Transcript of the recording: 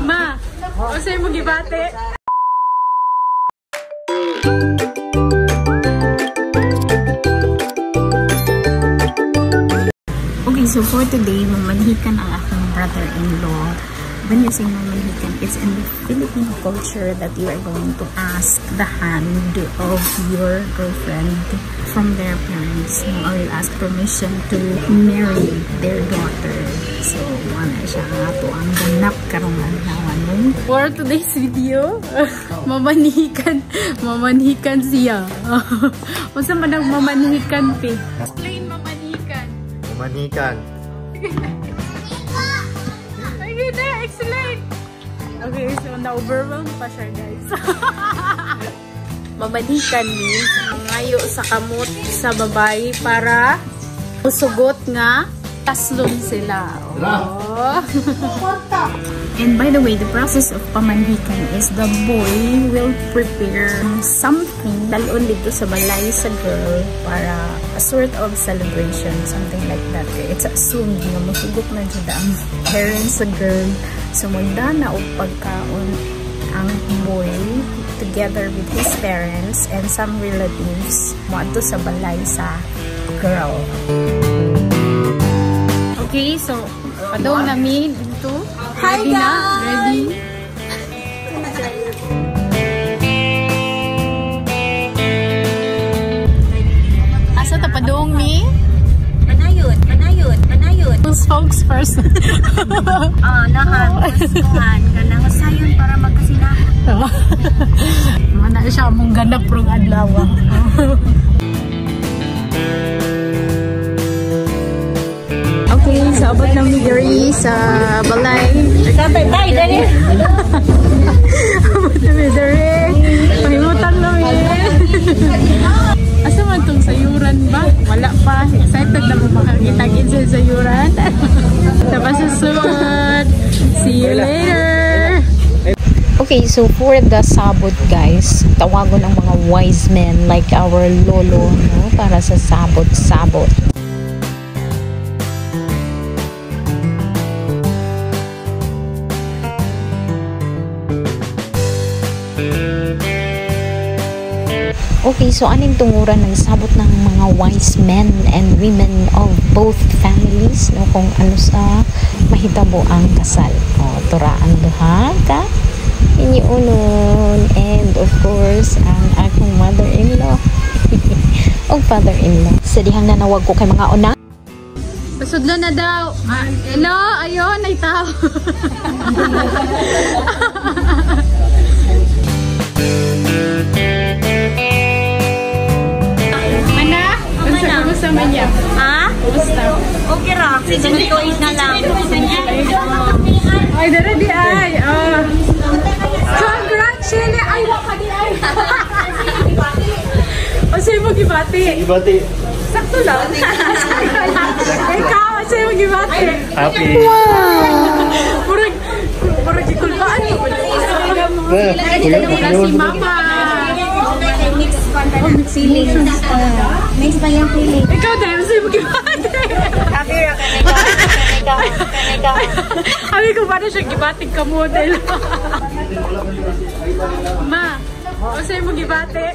Ma, o sa'yo mo gibate? Okay, so for today, mamanhikan ang aking brother-in-law. When you say mamanhikan, it's in the Filipino culture that you are going to ask the hand of your girlfriend from their parents. Or you'll ask permission to marry their daughter. So, wala siya nga to ang ganap karong adlaw. For today's video, mamanhikan siya. Unsa man ang mamanhikan, pe? Explain mamanhikan. Mamanhikan. Excellent! Okay, so na-overwhelm pa siya, guys. Mamanhikan means ngayo sa kamot sa babae para usugot nga taslon sila. Oh. And by the way, the process of pamanhikan is the boy will prepare something dalon dito sa balay sa girl para a sort of celebration, something like that. It's assumed na masugot na dyan ang parents sa girl. So magdana o pagkaon ang boy together with his parents and some relatives mo ato sa balay sa girl. Okay, so padong namin dito. Hi Ready guys! Na? Ready? Asa ta padong mi? Panayon. Who's spokesperson? Nakakuhan. Kanang sayon para magkasinahan. Mana siya mong ganap rong adlaw. Okay, so abot na migiri sa balay. Kapay, dali. Abot na migiri. Pahimutang namin. Asa man itong sayuran ba? Wala pa. Excited na mo makakita sa sayuran. Tapos susunod. See you later! Okay, so for the sabot, guys, tawagon ang mga wise men like our lolo, no? Para sa sabot-sabot. Okay, so aning tunguran ng sabot ng mga wise men and women of both families, no, kung ano sa mahitabo ang kasal. O, tura ang duha ka iniunon, and of course ang akong mother-in-law o father-in-law. Sa dihang nanawag ko kay mga una. Pasudlo na daw. Hello, ayon, ay tao. Kumusta man niya? Ha? Kumusta? Okay ra. Sinuntuin na lang. Ay, dara di ay. Congratulations! Ay, waka di ay. O sa'yo mo gibati? Gibati. Sakto lang. Ikaw, o sa'yo mo gibati? Happy. Wow! Purag ikulbaan mo. Si Mama. Mix feelings. Mix pa yung feeling. Ikaw dahil sa'yo mo gibati. Happy ra kaneka. Sabi ko paano siya gibating ka model. Ma, o sa'yo mo gibati?